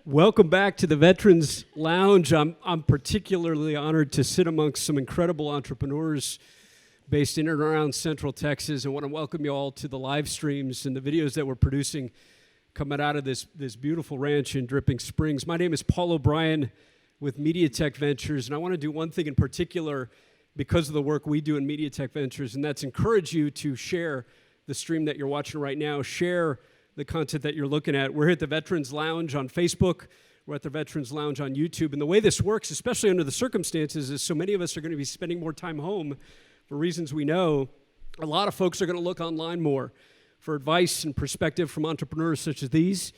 Welcome back to the Veterans Lounge. I'm particularly honored to sit amongst some incredible entrepreneurs based in and around Central Texas. I want to welcome you all to the live streams and the videos that we're producing coming out of this beautiful ranch in Dripping Springs. My name is Paul O'Brien with MediaTech Ventures, and I want to do one thing in particular because of the work we do in MediaTech Ventures, and that's encourage you to share the stream that you're watching right now. Share the content that you're looking at. We're here at the Veterans Lounge on Facebook. We're at the Veterans Lounge on YouTube. And the way this works, especially under the circumstances, is so many of us are going to be spending more time home for reasons we know. A lot of folks are going to look online more for advice and perspective from entrepreneurs such as these.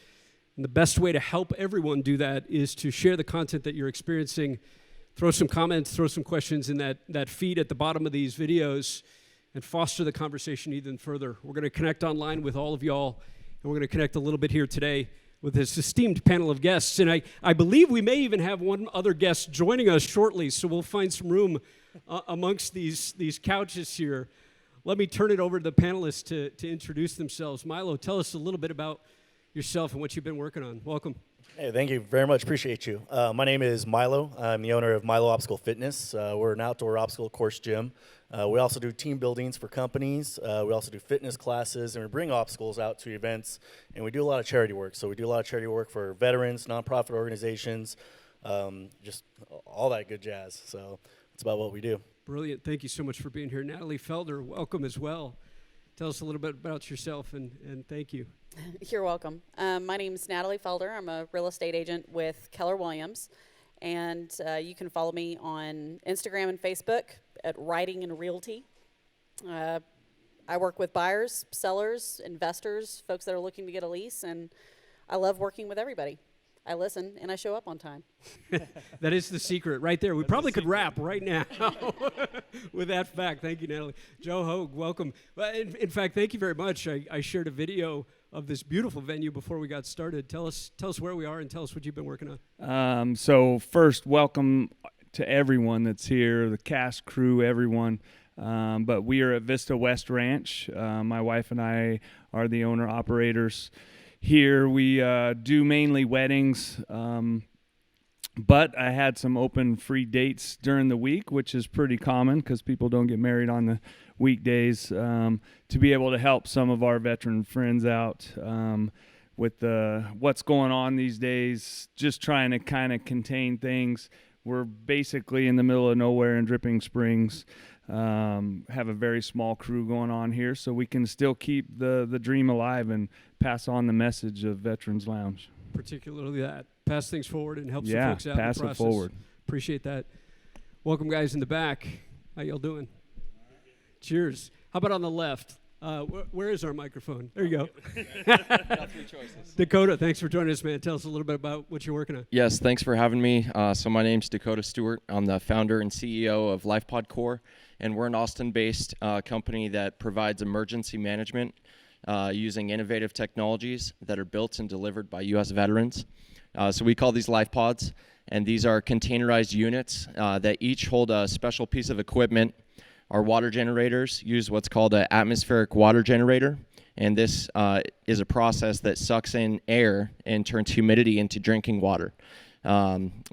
And the best way to help everyone do that is to share the content that you're experiencing. Throw some comments, throw some questions in that feed at the bottom of these videos and foster the conversation even further. We're going to connect online with all of y'all. And we're going to connect a little bit here today with this esteemed panel of guests. And I believe we may even have one other guest joining us shortly, so we'll find some room amongst these couches here. Let me turn it over to the panelists to introduce themselves. Mylo, tell us a little bit about yourself and what you've been working on. Welcome. Hey, thank you very much. Appreciate you. My name is Mylo. I'm the owner of Mylo Obstacle Fitness. We're an outdoor obstacle course gym. We also do team buildings for companies. We also do fitness classes, and we bring obstacles out to events, and we do a lot of charity work. So we do a lot of charity work for veterans, nonprofit organizations, just all that good jazz. So that's about what we do. Brilliant. Thank you so much for being here. Natalie Felder, welcome as well. Tell us a little bit about yourself, and thank you. You're welcome. My name is Natalie Felder. I'm a real estate agent with Keller-Williams, and you can follow me on Instagram and Facebook at Writing and Realty. I work with buyers, sellers, investors, folks that are looking to get a lease, and I love working with everybody. I listen, and I show up on time. That is the secret right there. We probably could wrap right now with that fact. Thank you, Natalie. Joe Hogge, welcome. Well, in fact, thank you very much. I shared a video of this beautiful venue before we got started. Tell us where we are and tell us what you've been working on. So first, welcome to everyone that's here, the cast, crew, everyone. But we are at Vista West Ranch. My wife and I are the owner-operators here. We do mainly weddings, but I had some open free dates during the week, which is pretty common because people don't get married on the weekdays, to be able to help some of our veteran friends out with what's going on these days, just trying to kind of contain things. We're basically in the middle of nowhere in Dripping Springs. Have a very small crew going on here, so we can still keep the dream alive and pass on the message of Veterans Lounge. Particularly that. Pass things forward and help some folks out in the process. Pass it forward. Appreciate that. Welcome, guys in the back. How y'all doing? Cheers. How about on the left? Where is our microphone? There you go. Got three choices. Dakota, thanks for joining us, man. Tell us a little bit about what you're working on. Yes, thanks for having me. So my name's Dakota Stewart. I'm the founder and CEO of LifePod Core, and we're an Austin-based company that provides emergency management using innovative technologies that are built and delivered by U.S. veterans. So we call these LifePods, and these are containerized units that each hold a special piece of equipment. Our water generators use what's called an atmospheric water generator, and this is a process that sucks in air and turns humidity into drinking water.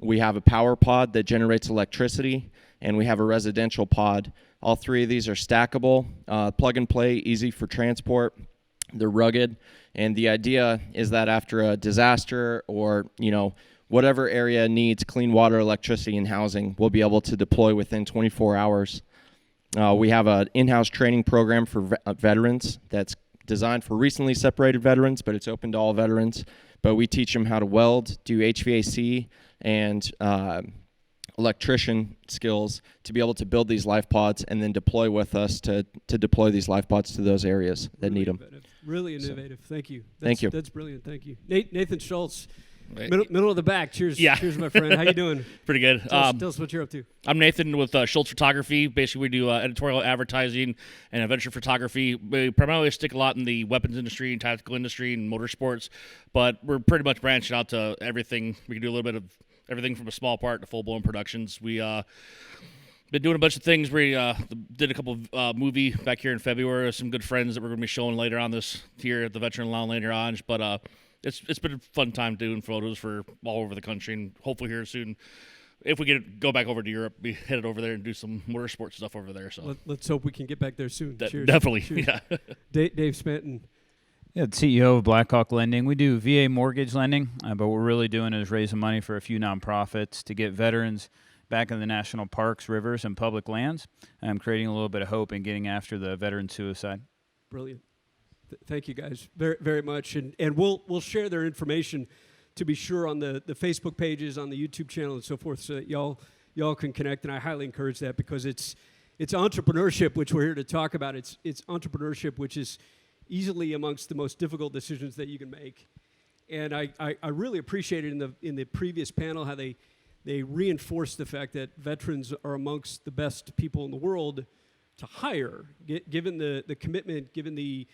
We have a power pod that generates electricity, and we have a residential pod. All three of these are stackable, plug and play, easy for transport. They're rugged, and the idea is that after a disaster or, whatever area needs clean water, electricity, and housing, we'll be able to deploy within 24 hours. We have an in-house training program for veterans that's designed for recently separated veterans, but it's open to all veterans. But we teach them how to weld, do HVAC, and electrician skills to be able to build these life pods and then deploy with us to deploy these life pods to those areas that need them. Really innovative. Thank you. Thank you. That's brilliant. Thank you. Nathan Schultz, middle of the back. Cheers. Yeah. Cheers, my friend. How you doing? Pretty good. Tell us what you're up to. I'm Nathan with Schultz Photography. Basically, we do editorial advertising and adventure photography. We primarily stick a lot in the weapons industry and tactical industry and motorsports, but we're pretty much branching out to everything. We can do a little bit of everything from a small part to full-blown productions. We been doing a bunch of things. We did a couple of movie back here in February with some good friends that we're going to be showing later on this here at the Veteran Lounge later on. But it's been a fun time doing photos for all over the country, and hopefully here soon, if we go back over to Europe, be headed over there and do some motorsport stuff over there. So Let's hope we can get back there soon. Cheers. Definitely. Cheers. Yeah. Dave Spanton. Yeah, the CEO of Blackhawk Lending. We do VA mortgage lending, but what we're really doing is raising money for a few nonprofits to get veterans back in the national parks, rivers, and public lands. I'm creating a little bit of hope in getting after the veteran suicide. Brilliant. Thank you guys very, very much. And we'll share their information, to be sure, on the Facebook pages, on the YouTube channel, and so forth, so that y'all can connect. And I highly encourage that, because it's entrepreneurship, which we're here to talk about. It's entrepreneurship, which is easily amongst the most difficult decisions that you can make. And I really appreciated in the previous panel how they reinforced the fact that veterans are amongst the best people in the world to hire, given the commitment, given the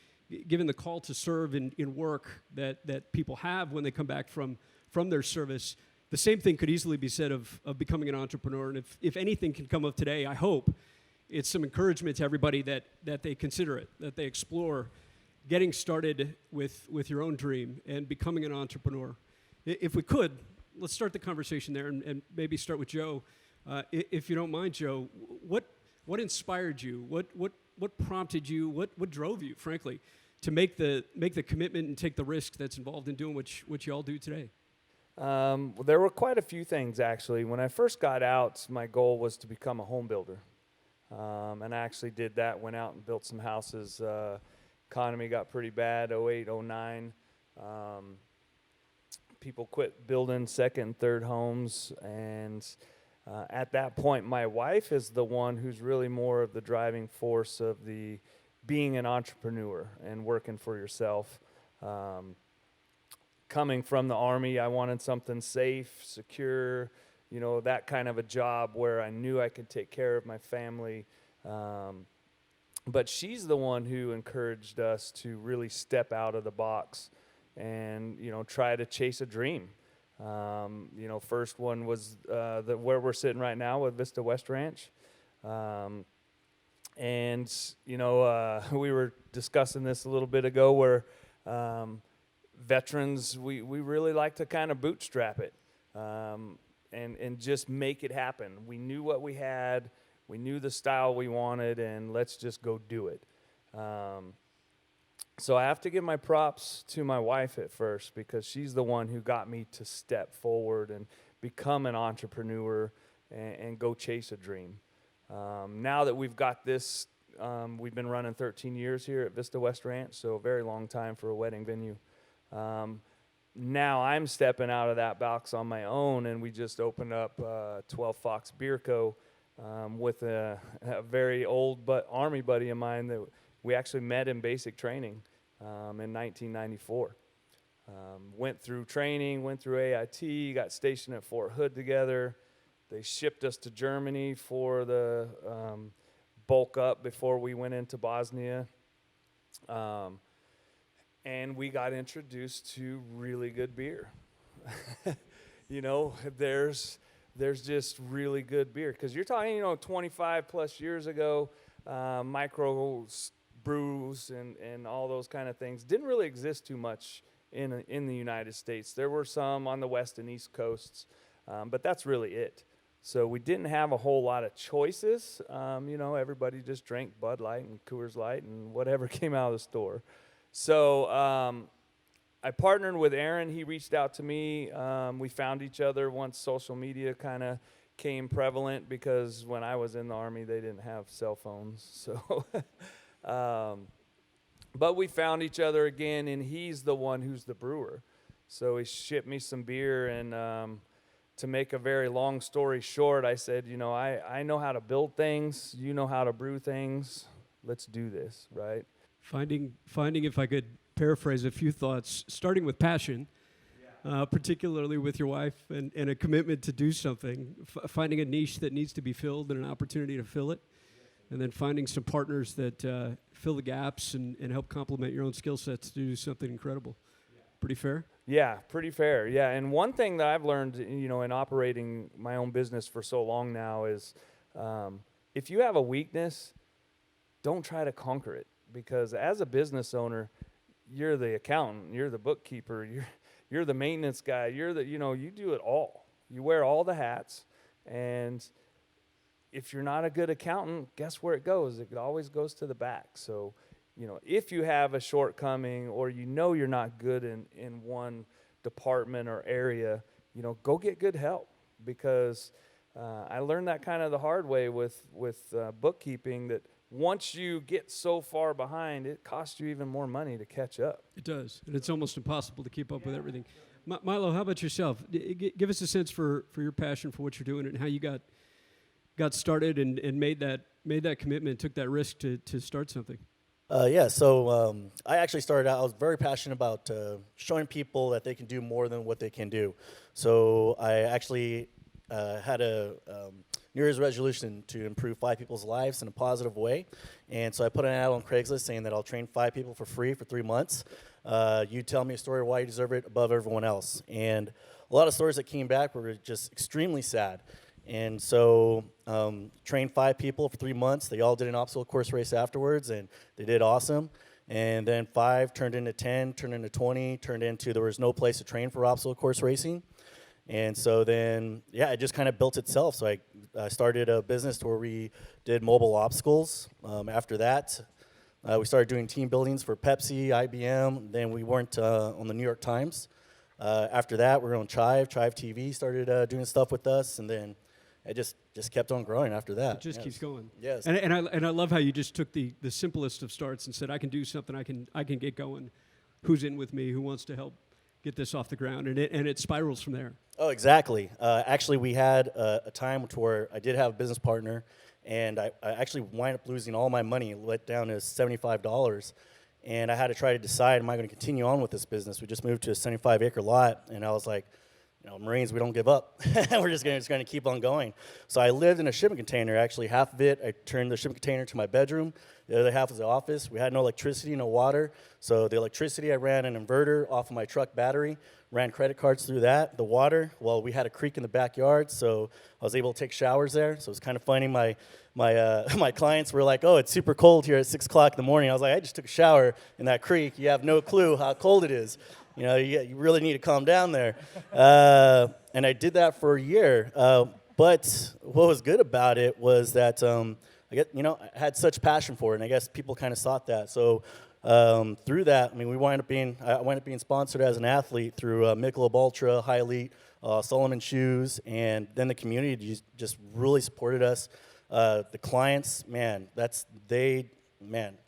call to serve in work that people have when they come back from their service. The same thing could easily be said of becoming an entrepreneur. And if anything can come of today, I hope it's some encouragement to everybody that they consider it, that they explore getting started with your own dream and becoming an entrepreneur. If we could, let's start the conversation there, and maybe start with Joe. If you don't mind, Joe, what inspired you? What prompted you? What drove you, frankly, to make the commitment and take the risk that's involved in doing what you all do today? Well, there were quite a few things, actually. When I first got out, my goal was to become a home builder. And I actually did that, went out and built some houses. Economy got pretty bad, 08, 09. People quit building second and third homes. And at that point, my wife is the one who's really more of the driving force of the being an entrepreneur and working for yourself. Coming from the Army, I wanted something safe, secure, that kind of a job where I knew I could take care of my family. But she's the one who encouraged us to really step out of the box and, try to chase a dream. First one was where we're sitting right now with Vista West Ranch. We were discussing this a little bit ago where veterans, we really like to kind of bootstrap it and just make it happen. We knew what we had. We knew the style we wanted, and let's just go do it. So I have to give my props to my wife at first, because she's the one who got me to step forward and become an entrepreneur and go chase a dream. Now that we've got this, we've been running 13 years here at Vista West Ranch, so a very long time for a wedding venue. Now I'm stepping out of that box on my own, and we just opened up 12 Fox Beer Co. With a very old Army buddy of mine that we actually met in basic training in 1994. Went through training, went through AIT, got stationed at Fort Hood together. They shipped us to Germany for the bulk up before we went into Bosnia. And we got introduced to really good beer. There's just really good beer. Because you're talking, 25 plus years ago, micro brews and all those kind of things didn't really exist too much in the United States. There were some on the west and east coasts, but that's really it. So we didn't have a whole lot of choices. Everybody just drank Bud Light and Coors Light and whatever came out of the store. So I partnered with Aaron. He reached out to me. We found each other once social media kind of came prevalent, because when I was in the Army, they didn't have cell phones. So, but we found each other again, and he's the one who's the brewer. So he shipped me some beer, and to make a very long story short, I said, I know how to build things. You know how to brew things. Let's do this, right? Finding, if I could paraphrase a few thoughts, starting with passion, particularly with your wife, and a commitment to do something, finding a niche that needs to be filled and an opportunity to fill it, and then finding some partners that fill the gaps and help complement your own skill sets to do something incredible. Pretty fair? Yeah, pretty fair. Yeah, and one thing that I've learned, in operating my own business for so long now is if you have a weakness, don't try to conquer it. Because as a business owner, you're the accountant, you're the bookkeeper, you're the maintenance guy, you do it all. You wear all the hats, and if you're not a good accountant, guess where it goes? It always goes to the back. So, if you have a shortcoming or you're not good in one department or area, go get good help, because I learned that kind of the hard way with bookkeeping, that once you get so far behind, it costs you even more money to catch up. It does, and it's almost impossible to keep up with everything. Mylo, how about yourself? Give us a sense for your passion for what you're doing and how you got started and made that commitment, took that risk to start something. So I actually started out, I was very passionate about showing people that they can do more than what they can do. So I actually had a New Year's resolution to improve 5 people's lives in a positive way. And so I put an ad on Craigslist saying that I'll train 5 people for free for 3 months. You tell me a story why you deserve it above everyone else. And a lot of stories that came back were just extremely sad. And so trained 5 people for 3 months. They all did an obstacle course race afterwards, and they did awesome. And then 5 turned into 10, turned into 20, turned into there was no place to train for obstacle course racing. And so then, it just kind of built itself. So I started a business where we did mobile obstacles. After that, we started doing team buildings for Pepsi, IBM. Then we weren't on the New York Times. After that, we were on Chive TV started doing stuff with us, and then it just kept on growing after that. It just keeps going. Yes. And I love how you just took the simplest of starts and said, I can do something, I can get going. Who's in with me? Who wants to help get this off the ground? And it spirals from there. Oh, exactly. Actually, we had a time where I did have a business partner, and I actually wound up losing all my money, let down to $75. And I had to try to decide, am I going to continue on with this business? We just moved to a 75-acre lot, and I was like, Marines, we don't give up. We're just going to keep on going. So I lived in a shipping container. Actually, half of it, I turned the shipping container to my bedroom. The other half was the office. We had no electricity, no water. So the electricity, I ran an inverter off of my truck battery, ran credit cards through that. The water, well, we had a creek in the backyard, so I was able to take showers there. So it was kind of funny. My clients were like, oh, it's super cold here at 6 o'clock in the morning. I was like, I just took a shower in that creek. You have no clue how cold it is. You really need to calm down there. And I did that for a year. But what was good about it was that I had such passion for it, and I guess people kind of sought that. So through that, I wound up being sponsored as an athlete through Michelob Ultra, High Elite, Solomon Shoes, and then the community just really supported us. The clients,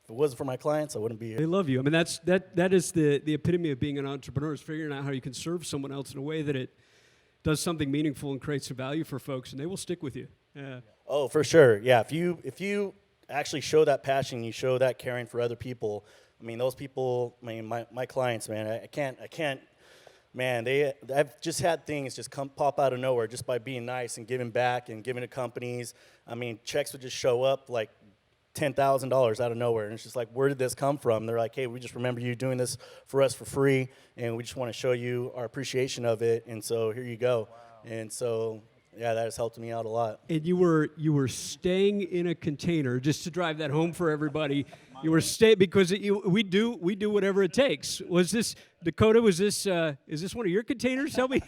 if it wasn't for my clients, I wouldn't be here. They love you. That is the epitome of being an entrepreneur, is figuring out how you can serve someone else in a way that it does something meaningful and creates some value for folks, and they will stick with you. Yeah. Oh, for sure. Yeah, if you actually show that passion, you show that caring for other people. Those people. My clients, man. I can't. Man, I've just had things just pop out of nowhere just by being nice and giving back and giving to companies. Checks would just show up like $10,000 out of nowhere, and it's just like, where did this come from? They're like, hey, we just remember you doing this for us for free, and we just want to show you our appreciation of it, and so here you go. Wow. And so, that has helped me out a lot. And you were staying in a container, just to drive that home for everybody. You were because we do whatever it takes. Was this Dakota? Is this one of your containers? Tell me.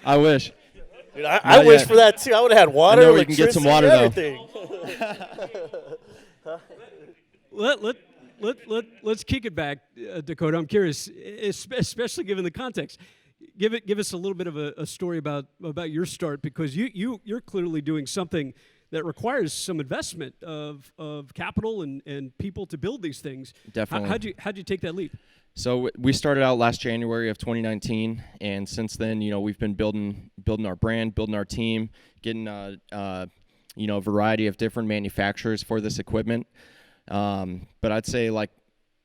I wish. Dude, I wish for that too. I would have had water. I know we can get some water everything. Let's kick it back, Dakota. I'm curious, especially given the context. Give us a little bit of a story about your start, because you're clearly doing something that requires some investment of capital and people to build these things. Definitely. How'd you take that leap? So we started out last January of 2019, and since then, we've been building our brand, building our team, getting a variety of different manufacturers for this equipment. But I'd say, like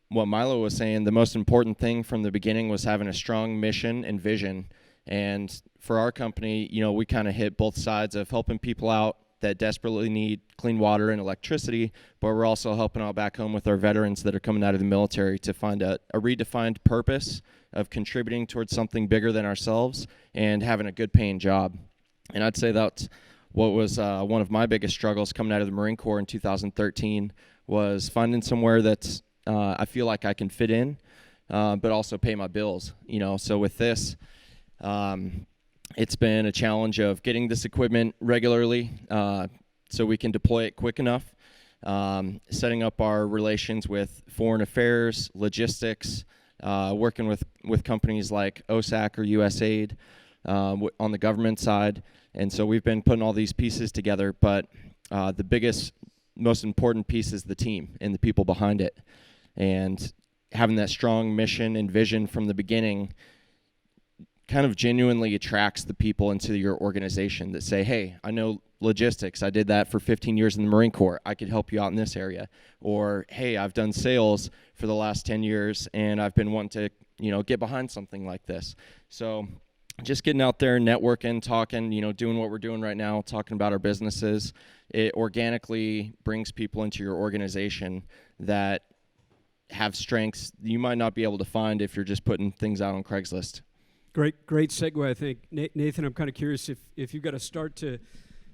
what Mylo was saying, the most important thing from the beginning was having a strong mission and vision. And for our company, we kind of hit both sides of helping people out that desperately need clean water and electricity, but we're also helping out back home with our veterans that are coming out of the military to find a redefined purpose of contributing towards something bigger than ourselves and having a good paying job. And I'd say that's what was one of my biggest struggles coming out of the Marine Corps in 2013, was finding somewhere that's I feel like I can fit in, but also pay my bills. So with this, it's been a challenge of getting this equipment regularly so we can deploy it quick enough, setting up our relations with foreign affairs, logistics, working with companies like OSAC or USAID on the government side. And so we've been putting all these pieces together, but the biggest, most important piece is the team and the people behind it. And having that strong mission and vision from the beginning kind of genuinely attracts the people into your organization that say, hey, I know logistics. I did that for 15 years in the Marine Corps. I could help you out in this area. Or, hey, I've done sales for the last 10 years, and I've been wanting to, get behind something like this. So just getting out there, networking, talking, doing what we're doing right now, talking about our businesses, it organically brings people into your organization that have strengths you might not be able to find if you're just putting things out on Craigslist. Great segue, I think. Nathan, I'm kind of curious if you've got to start to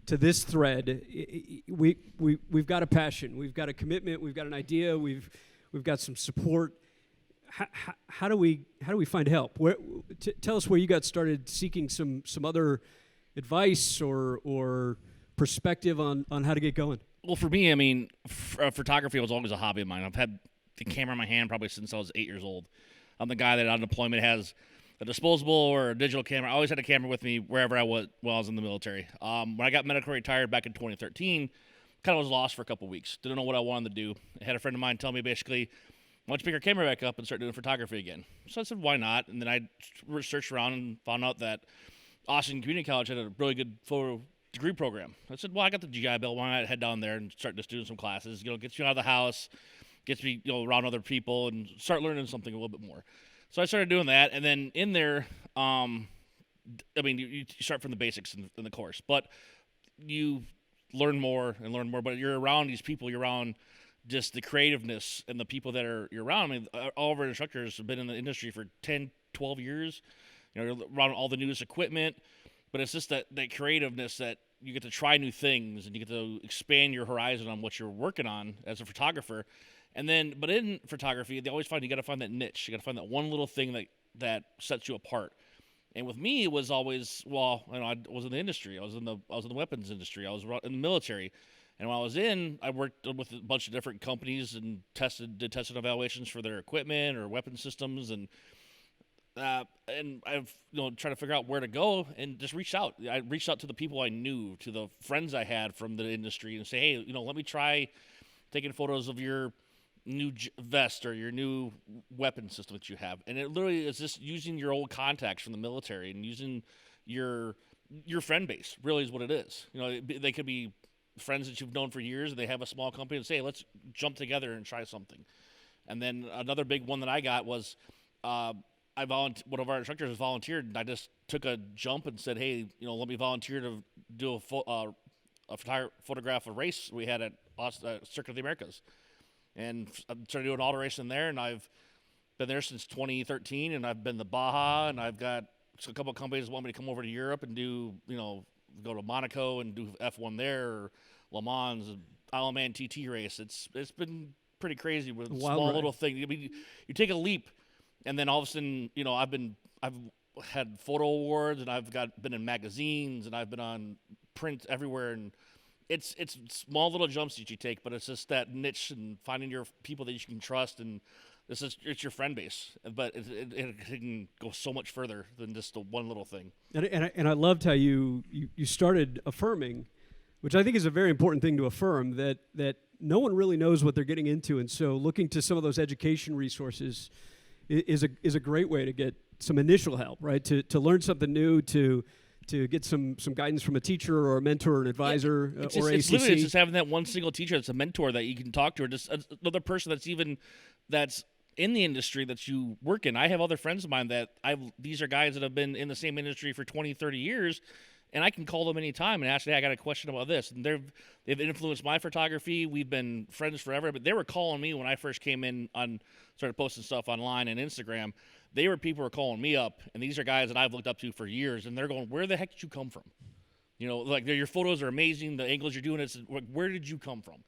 this thread. We've got a passion, we've got a commitment, we've got an idea, we've got some support. How do we find help? Tell us where you got started seeking some other advice or perspective on how to get going. Well, for me, I mean, photography was always a hobby of mine. I've had the camera in my hand probably since I was 8 years old. I'm the guy that on deployment has a disposable or a digital camera. I always had a camera with me wherever I was while I was in the military. When I got medically retired back in 2013, kind of was lost for a couple weeks. Didn't know what I wanted to do. I had a friend of mine tell me basically, why don't you pick your camera back up and start doing photography again? So I said, why not? And then I researched around and found out that Austin Community College had a really good photo degree program. I said, well, I got the GI Bill. Why not head down there and start just doing some classes? Gets you out of the house, gets me around other people, and start learning something a little bit more. So I started doing that, and then in there, you start from the basics in the course, but you learn more and learn more. But you're around these people, you're around just the creativeness and the people that you're around. I mean, all of our instructors have been in the industry for 10, 12 years. You're around all the newest equipment, but it's just that creativeness that you get to try new things and you get to expand your horizon on what you're working on as a photographer. And then, but in photography, they always find you got to find that niche. You got to find that one little thing that sets you apart. And with me, it was always, I was in the industry. I was in the weapons industry. I was in the military. And while I was I worked with a bunch of different companies and did testing evaluations for their equipment or weapon systems. And I've tried to figure out where to go and just reached out. I reached out to the people I knew, to the friends I had from the industry, and say, hey, let me try taking photos of your new vest or your new weapon system that you have. And it literally is just using your old contacts from the military and using your friend base, really is what it is. They could be friends that you've known for years, and they have a small company and say, hey, let's jump together and try something. And then another big one that I got was one of our instructors volunteered, and I just took a jump and said, hey, let me volunteer to do a photograph a race we had at Circuit of the Americas. And I started doing alteration there, and I've been there since 2013, and I've been to Baja, and I've got a couple of companies that want me to come over to Europe and do, go to Monaco and do F1 there, or Le Mans, Isle of Man TT race. It's been pretty crazy with a small little thing. I mean, you take a leap, and then all of a sudden, I've had photo awards, and I've been in magazines, and I've been on print everywhere, and it's small little jumps that you take, but it's just that niche and finding your people that you can trust, and it's your friend base. But it can go so much further than just the one little thing. And I loved how you started affirming, which I think is a very important thing to affirm, that no one really knows what they're getting into, and so looking to some of those education resources is a great way to get some initial help, right? To learn something new, to get some guidance from a teacher or a mentor or an advisor or ACC. It's literally just having that one single teacher that's a mentor that you can talk to, or just another person that's in the industry that you work in. I have other friends of mine these are guys that have been in the same industry for 20, 30 years, and I can call them anytime and ask, hey, I got a question about this. And they've influenced my photography. We've been friends forever, but they were calling me when I first came in started posting stuff online and Instagram. People were calling me up, and these are guys that I've looked up to for years, and they're going, where the heck did you come from? Your photos are amazing. The angles you're doing, where did you come from?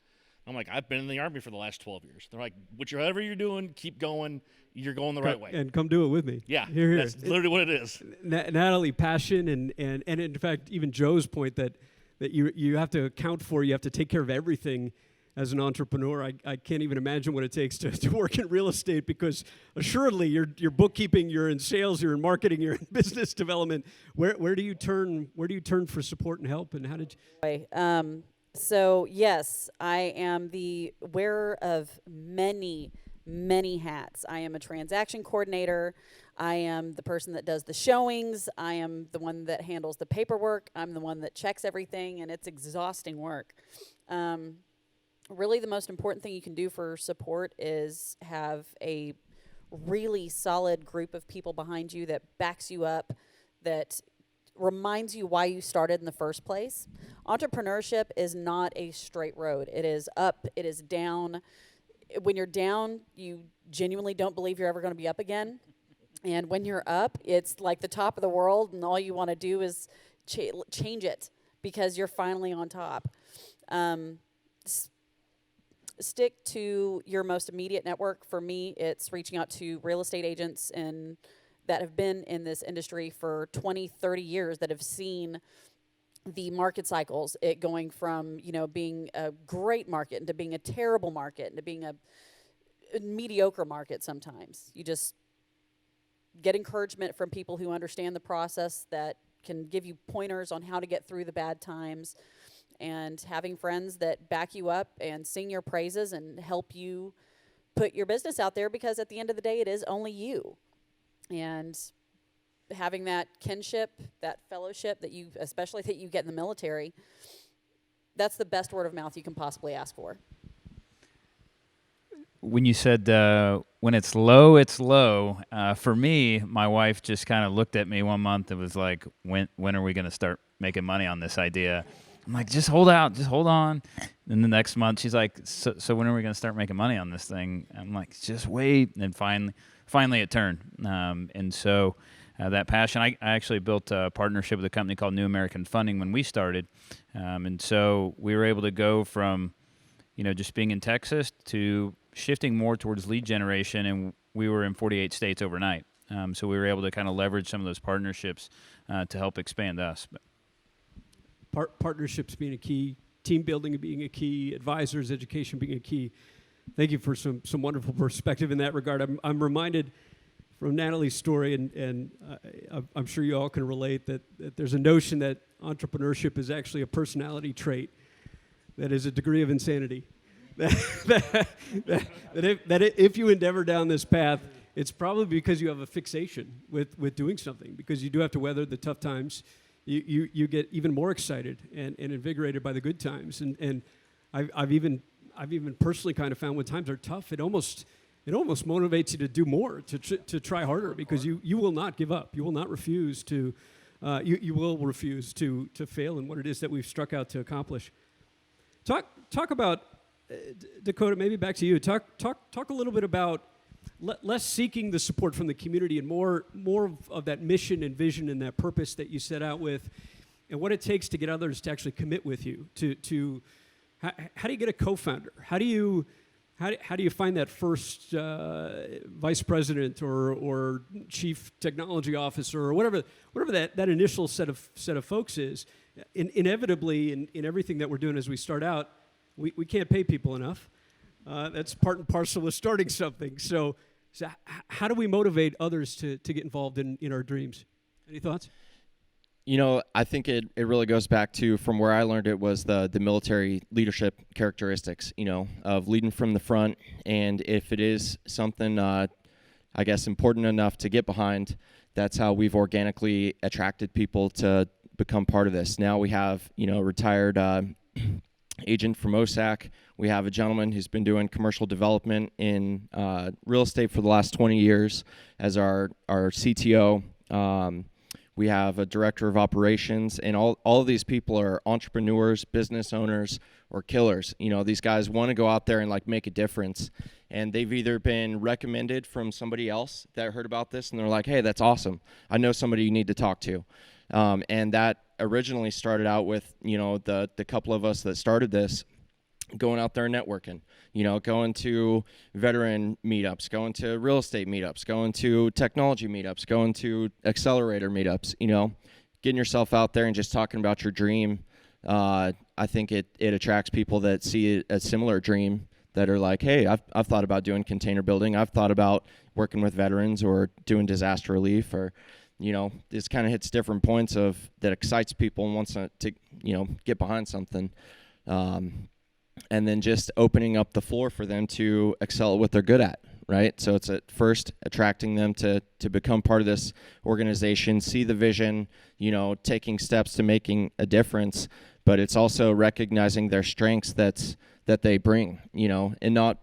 I'm like, I've been in the Army for the last 12 years. They're like, whatever you're doing, keep going. You're going the right way. And come do it with me. Yeah, here. That's literally what it is. Natalie, passion, and in fact, even Joe's point that you have to account for, you have to take care of everything as an entrepreneur. I can't even imagine what it takes to work in real estate, because assuredly you're bookkeeping, you're in sales, you're in marketing, you're in business development. Where do you turn for support and help, and how did you? So yes, I am the wearer of many hats. I am a transaction coordinator. I am the person that does the showings. I am the one that handles the paperwork. I'm the one that checks everything, and it's exhausting work. Really, the most important thing you can do for support is have a really solid group of people behind you that backs you up, that reminds you why you started in the first place. Entrepreneurship is not a straight road. It is up, it is down. When you're down, you genuinely don't believe you're ever going to be up again. And when you're up, it's like the top of the world, and all you want to do is change it because you're finally on top. Stick to your most immediate network. For me, it's reaching out to real estate agents that have been in this industry for 20, 30 years, that have seen the market cycles, it going from, being a great market into being a terrible market into being a mediocre market sometimes. You just get encouragement from people who understand the process, that can give you pointers on how to get through the bad times, and having friends that back you up and sing your praises and help you put your business out there, because at the end of the day, it is only you. And having that kinship, that fellowship especially that you get in the military, that's the best word of mouth you can possibly ask for. When you said when it's low, it's low. For me, my wife just kind of looked at me one month and was like, when are we going to start making money on this idea? I'm like, just hold out, just hold on. And the next month, she's like, so when are we going to start making money on this thing? I'm like, just wait. And finally it turned. And so that passion, I actually built a partnership with a company called New American Funding when we started. And so we were able to go from, just being in Texas to shifting more towards lead generation, and we were in 48 states overnight. So we were able to kind of leverage some of those partnerships to help expand us. Partnerships being a key, team building being a key, advisors, education being a key. Thank you for some wonderful perspective in that regard. I'm reminded from Natalie's story, and I'm sure you all can relate, that there's a notion that entrepreneurship is actually a personality trait that is a degree of insanity. that if you endeavor down this path, it's probably because you have a fixation with doing something, because you do have to weather the tough times. You get even more excited and invigorated by the good times. And I've even personally kind of found when times are tough, it almost motivates you to do more, to try harder, because you will not give up. You will not refuse to you will refuse to fail in what it is that we've struck out to accomplish. Talk about Dakota, maybe back to you. Talk a little bit about less seeking the support from the community and more of that mission and vision and that purpose that you set out with, and what it takes to get others to actually commit with you. How do you get a co-founder? How do you find that first vice president or chief technology officer or whatever that initial set of folks is? Inevitably, in everything that we're doing as we start out, we can't pay people enough. That's part and parcel with starting something. So how do we motivate others to get involved in our dreams? Any thoughts? I think it really goes back to, from where I learned it, was the military leadership characteristics, of leading from the front. And if it is something, I guess, important enough to get behind, that's how we've organically attracted people to become part of this. Now we have, retired agent from OSAC. We have a gentleman who's been doing commercial development in real estate for the last 20 years as our CTO. We have a director of operations, and all of these people are entrepreneurs, business owners, or killers. These guys want to go out there and make a difference, and they've either been recommended from somebody else that heard about this, and they're like, hey, that's awesome. I know somebody you need to talk to. And that originally started out with, the couple of us that started this. going out there and networking, going to veteran meetups, going to real estate meetups, going to technology meetups, going to accelerator meetups, getting yourself out there and just talking about your dream. I think it attracts people that see a similar dream, that are like, hey, I've thought about doing container building. I've thought about working with veterans or doing disaster relief, or, this kind of hits different points that excites people and wants to get behind something. And then just opening up the floor for them to excel at what they're good at, right? So it's at first attracting them to become part of this organization, see the vision, taking steps to making a difference, but it's also recognizing their strengths that they bring, and not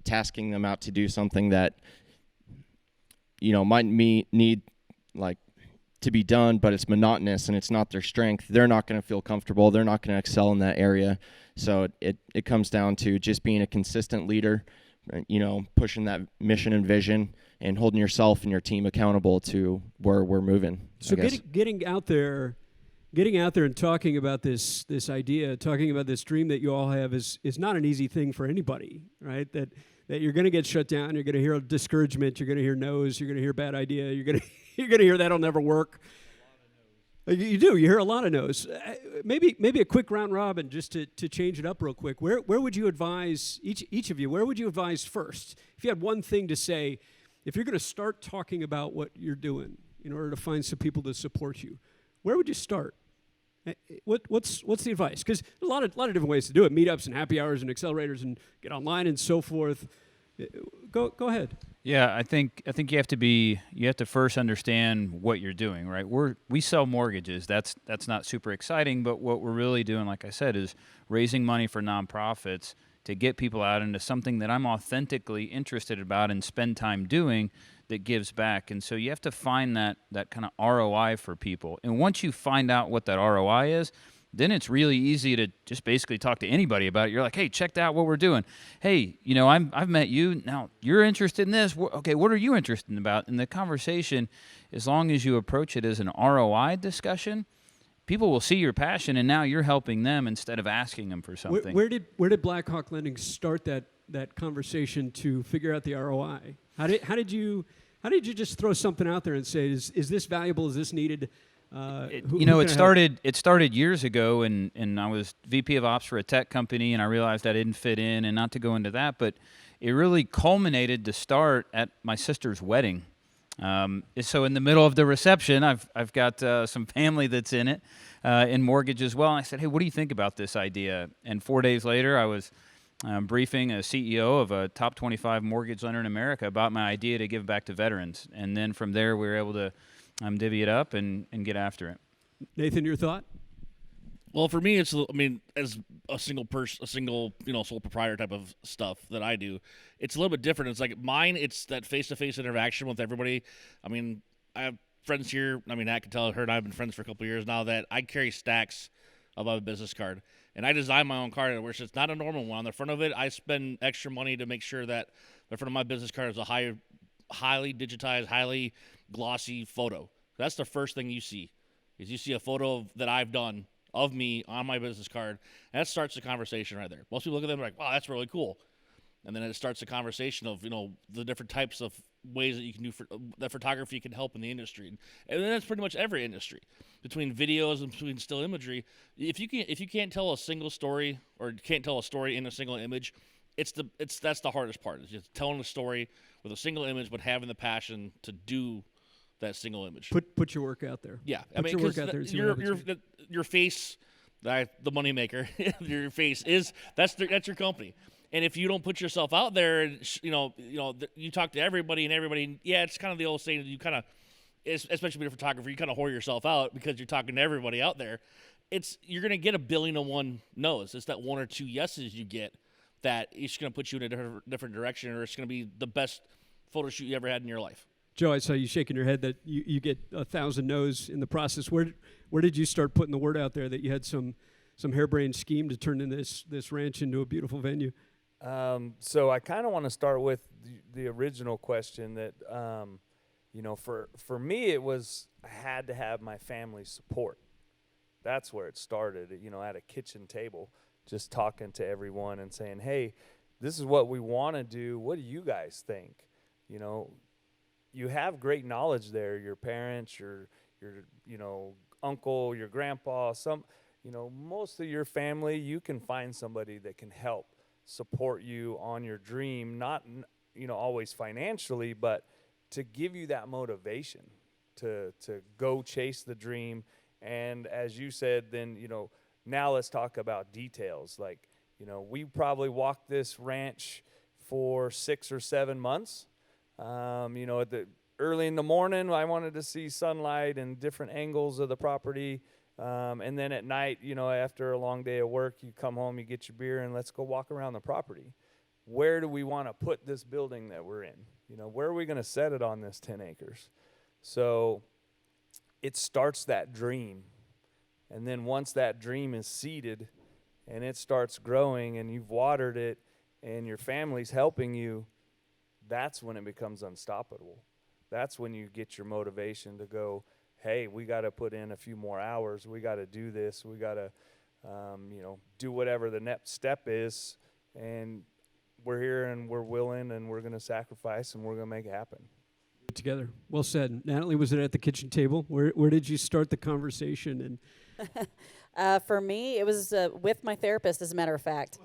tasking them out to do something that, might need to be done, but it's monotonous and it's not their strength. They're not going to feel comfortable. They're not going to excel in that area. So it comes down to just being a consistent leader, pushing that mission and vision and holding yourself and your team accountable to where we're moving. So getting out there and talking about this idea, talking about this dream that you all have is not an easy thing for anybody, right? That you're going to get shut down, you're going to hear discouragement, you're going to hear no's, you're going to hear bad idea, you're going to hear that'll never work. You hear a lot of no's. Maybe a quick round robin just to change it up real quick. Where would you advise, each of you, where would you advise first? If you had one thing to say, if you're going to start talking about what you're doing in order to find some people to support you, where would you start? What's the advice? Because a lot of different ways to do it: meetups and happy hours and accelerators and get online and so forth. Go ahead. Yeah, I think you have to first understand what you're doing, right? We sell mortgages. That's not super exciting, but what we're really doing, like I said, is raising money for nonprofits to get people out into something that I'm authentically interested about and spend time doing that gives back. And so you have to find that kind of ROI for people. And once you find out what that ROI is, then it's really easy to just basically talk to anybody about it. You're like, hey, check out what we're doing. Hey, I've met you. Now, you're interested in this. Okay, what are you interested in about? And the conversation, as long as you approach it as an ROI discussion, people will see your passion, and now you're helping them instead of asking them for something. Where did Blackhawk Lending start that conversation to figure out the ROI? How did you just throw something out there and say, is this valuable? Is this needed? It started years ago, and I was VP of Ops for a tech company, and I realized I didn't fit in, and not to go into that, but it really culminated to start at my sister's wedding. So in the middle of the reception, I've got some family that's in it, in mortgage as well, and I said, hey, what do you think about this idea? And 4 days later, I was briefing a CEO of a top 25 mortgage lender in America about my idea to give back to veterans, and then from there, we were able to divvy it up and get after it. Nathan, your thought? Well, for me, as a single person, sole proprietor type of stuff that I do, it's a little bit different. It's like mine, it's that face-to-face interaction with everybody. I mean, I have friends here. I mean, Nat can tell her and I have been friends for a couple of years now, that I carry stacks of my business card. And I design my own card, which is not a normal one. On the front of it, I spend extra money to make sure that the front of my business card is a highly digitized, highly glossy photo. That's the first thing you see, is you see a photo that I've done of me on my business card, and that starts the conversation right there. Most people look at them and are like, wow, that's really cool. And then it starts a conversation of, the different types of ways that you can do that photography can help in the industry. And then that's pretty much every industry, between videos and between still imagery. If you can't tell a single story, or can't tell a story in a single image, that's the hardest part. Is just telling a story with a single image, but having the passion to do that single image. Put your work out there. Yeah, put your work out there. Your face, the moneymaker, your face that's your company. And if you don't put yourself out there, and you talk to everybody and everybody. Yeah, it's kind of the old saying. You kind of, especially with a photographer, you kind of whore yourself out because you're talking to everybody out there. You're gonna get 1,000,000,001 no's. It's that 1 or 2 yeses you get that it's gonna put you in a different direction, or it's gonna be the best photo shoot you ever had in your life. Joe, I saw you shaking your head that you get 1,000 no's in the process. Where did you start putting the word out there that you had some harebrained scheme to turn in this ranch into a beautiful venue? So I kind of want to start with the original question that, for me, it was I had to have my family support. That's where it started, at a kitchen table, just talking to everyone and saying, hey, this is what we want to do. What do you guys think? You know, you have great knowledge there. Your parents, your uncle, your grandpa, most of your family, you can find somebody that can help support you on your dream, not, always financially, but to give you that motivation to go chase the dream. And as you said, then, now let's talk about details. Like, we probably walked this ranch for 6 or 7 months. At the early in the morning, I wanted to see sunlight and different angles of the property. And then at night, after a long day of work, you come home, you get your beer, and let's go walk around the property. Where do we want to put this building that we're in? Where are we going to set it on this 10 acres? So it starts that dream. And then once that dream is seeded and it starts growing and you've watered it and your family's helping you, that's when it becomes unstoppable. That's when you get your motivation to go, hey, we got to put in a few more hours. We got to do this. We got to, do whatever the next step is. And we're here and we're willing and we're going to sacrifice and we're going to make it happen. Together. Well said. Natalie, was it at the kitchen table? Where did you start the conversation? And for me, it was with my therapist, as a matter of fact.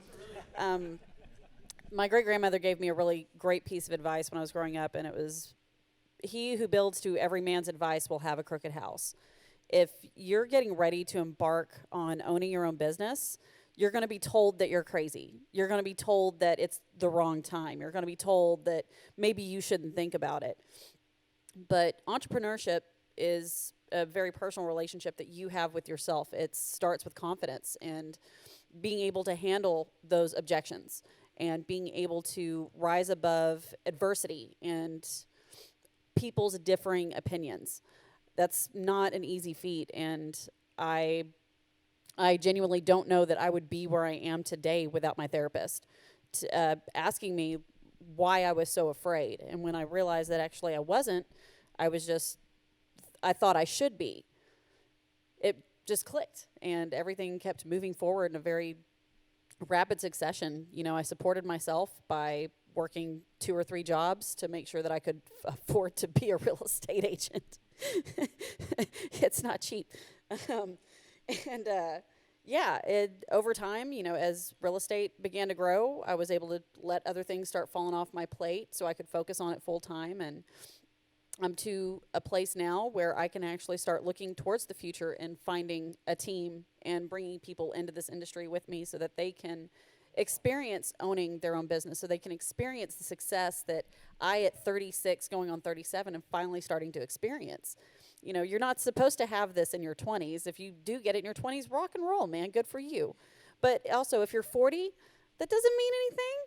My great-grandmother gave me a really great piece of advice when I was growing up, and it was, he who builds to every man's advice will have a crooked house. If you're getting ready to embark on owning your own business, you're going to be told that you're crazy. You're going to be told that it's the wrong time. You're going to be told that maybe you shouldn't think about it. But entrepreneurship is a very personal relationship that you have with yourself. It starts with confidence and being able to handle those objections and being able to rise above adversity and people's differing opinions. That's not an easy feat, and I genuinely don't know that I would be where I am today without my therapist asking me why I was so afraid. And when I realized that actually I wasn't, I thought I should be. It just clicked, and everything kept moving forward in a very rapid succession. I supported myself by working 2 or 3 jobs to make sure that I could afford to be a real estate agent. It's not cheap. Over time, as real estate began to grow, I was able to let other things start falling off my plate so I could focus on it full time. And I'm to a place now where I can actually start looking towards the future and finding a team and bringing people into this industry with me so that they can experience owning their own business, so they can experience the success that I, at 36, going on 37, am finally starting to experience. You're not supposed to have this in your 20s. If you do get it in your 20s, rock and roll, man. Good for you. But also, if you're 40, that doesn't mean anything.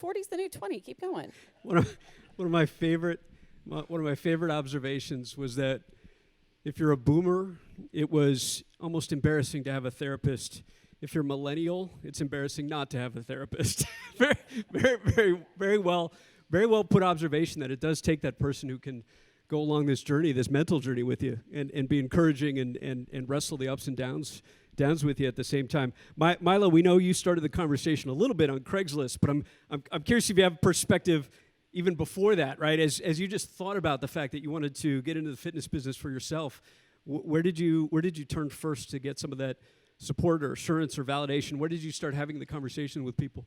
40's the new 20. Keep going. One of my favorite observations was that if you're a boomer, it was almost embarrassing to have a therapist. If you're millennial, it's embarrassing not to have a therapist. very, very, very, very well put observation that it does take that person who can go along this journey, this mental journey with you, and be encouraging and wrestle the ups and downs with you at the same time. Mylo, we know you started the conversation a little bit on Craigslist, but I'm curious if you have perspective even before that, right? As you just thought about the fact that you wanted to get into the fitness business for yourself, where did you turn first to get some of that support or assurance or validation? Where did you start having the conversation with people?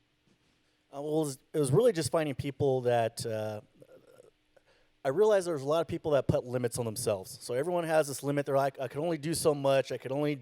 It was really just finding people that I realized there was a lot of people that put limits on themselves. So everyone has this limit. They're like, I can only do so much. I can only